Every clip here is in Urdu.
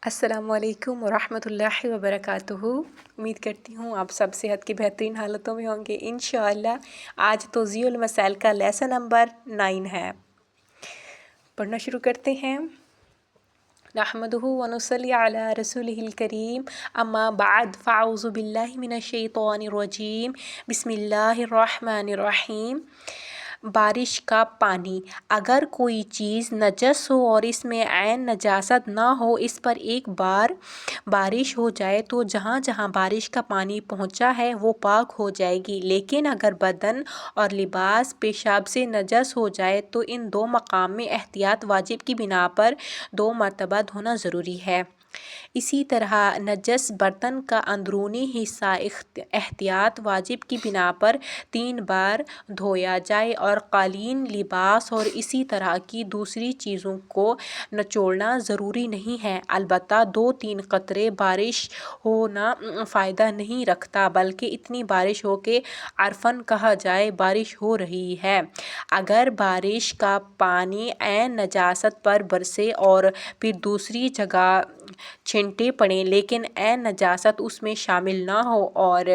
السلام علیکم ورحمۃ اللہ وبرکاتہ۔ امید کرتی ہوں آپ سب صحت کی بہترین حالتوں میں ہوں گے انشاءاللہ۔ آج توضیح المسائل کا لیسن نمبر 9 ہے۔ پڑھنا شروع کرتے ہیں۔ نحمدہ ونصلی علی رسولہ الکریم، اما بعد فاعوذ باللہ من الشیطان الرجیم، بسم اللہ الرحمن الرحیم۔ بارش کا پانی، اگر کوئی چیز نجس ہو اور اس میں عین نجاست نہ ہو، اس پر ایک بار بارش ہو جائے تو جہاں جہاں بارش کا پانی پہنچا ہے وہ پاک ہو جائے گی، لیکن اگر بدن اور لباس پیشاب سے نجس ہو جائے تو ان دو مقام میں احتیاط واجب کی بنا پر 2 مرتبہ دھونا ضروری ہے۔ اسی طرح نجس برتن کا اندرونی حصہ احتیاط واجب کی بنا پر 3 بار دھویا جائے، اور قالین، لباس اور اسی طرح کی دوسری چیزوں کو نچوڑنا ضروری نہیں ہے۔ البتہ 2-3 قطرے بارش ہونا فائدہ نہیں رکھتا، بلکہ اتنی بارش ہو کہ عرفاً کہا جائے بارش ہو رہی ہے۔ اگر بارش کا پانی عین نجاست پر برسے اور پھر دوسری جگہ چھینٹے پڑیں لیکن عین نجاست اس میں شامل نہ ہو اور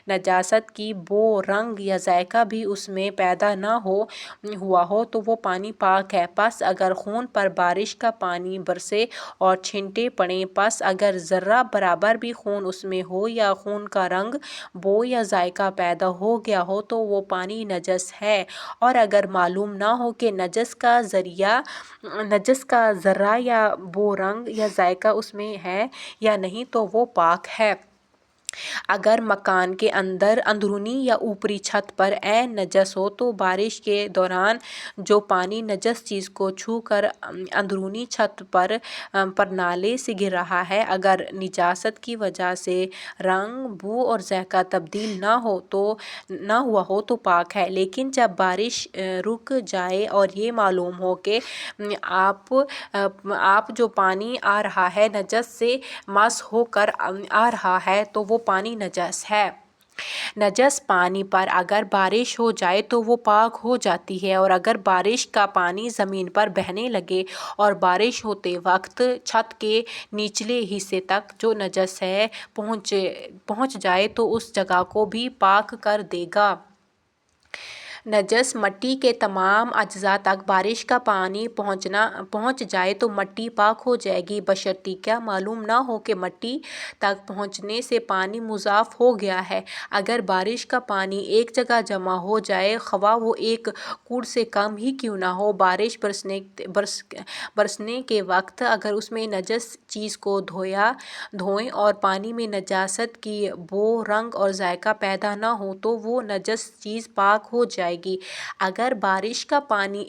نجاست کی بو، رنگ یا ذائقہ بھی اس میں پیدا نہ ہوا ہو تو وہ پانی پاک ہے۔ پس اگر خون پر بارش کا پانی برسے اور چھینٹے پڑیں، پس اگر ذرہ برابر بھی خون اس میں ہو یا خون کا رنگ، بو یا ذائقہ پیدا ہو گیا ہو تو وہ پانی نجس ہے، اور اگر معلوم نہ ہو کہ نجس کا ذرہ یا بو، رنگ یا ذائقہ اس میں ہے یا نہیں تو وہ پاک ہے۔ اگر مکان کے اندرونی یا اوپری چھت پر عین نجس ہو تو بارش کے دوران جو پانی نجس چیز کو چھو کر اندرونی چھت پر نالے سے گر رہا ہے، اگر نجاست کی وجہ سے رنگ، بو اور ذائقہ تبدیل نہ ہوا ہو تو پاک ہے، لیکن جب بارش رک جائے اور یہ معلوم ہو کہ آپ جو پانی آ رہا ہے نجس سے مس ہو کر آ رہا ہے تو وہ پانی نجس ہے۔ نجس پانی پر اگر بارش ہو جائے تو وہ پاک ہو جاتی ہے، اور اگر بارش کا پانی زمین پر بہنے لگے اور بارش ہوتے وقت چھت کے نچلے حصے تک جو نجس ہے پہنچ جائے تو اس جگہ کو بھی پاک کر دے گا۔ نجس مٹی کے تمام اجزاء تک بارش کا پانی پہنچ جائے تو مٹی پاک ہو جائے گی، بشرطیکہ کیا معلوم نہ ہو کہ مٹی تک پہنچنے سے پانی مضاف ہو گیا ہے۔ اگر بارش کا پانی ایک جگہ جمع ہو جائے، خواہ وہ 1 کوڑ سے کم ہی کیوں نہ ہو، بارش برسنے کے وقت اگر اس میں نجس چیز کو دھوئیں اور پانی میں نجاست کی بو، رنگ اور ذائقہ پیدا نہ ہو تو وہ نجس چیز پاک ہو جائے گی۔ اگر بارش کا پانی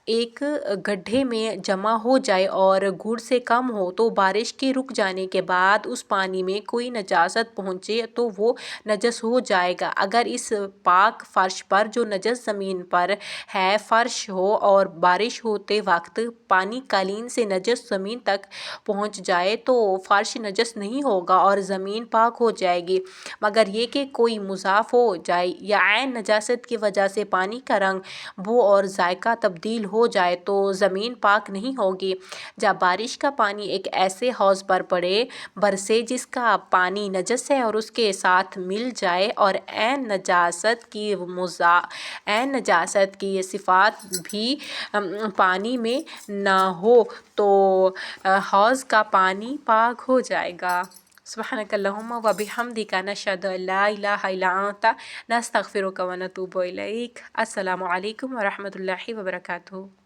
ایک گڈھے میں جمع ہو جائے اور گھوڑ سے کم ہو تو بارش کے رک جانے کے بعد اس پانی میں کوئی نجاست پہنچے تو وہ نجس ہو جائے گا۔ اگر اس پاک فرش پر جو نجس زمین پر ہے فرش ہو اور بارش ہوتے وقت پانی قالین سے نجس زمین تک پہنچ جائے تو فرش نجس نہیں ہوگا اور زمین پاک ہو جائے گی، مگر یہ کہ کوئی مضاف ہو جائے یا عین نجاست کی وجہ سے پانی کا رنگ، بو اور ذائقہ تبدیل ہو جائے تو زمین پاک نہیں ہوگی۔ جب بارش کا پانی ایک ایسے حوض پر برسے جس کا پانی نجس ہے اور اس کے ساتھ مل جائے اور عین نجاست کی صفات بھی پانی میں نہ ہو تو حوض کا پانی پاک ہو جائے گا۔ سبحانک اللہم و بحمدک، نشہد ان لا الہ الا انت، نستغفرک و نتوب الیک۔ السلام علیکم ورحمۃ اللہ وبرکاتہ۔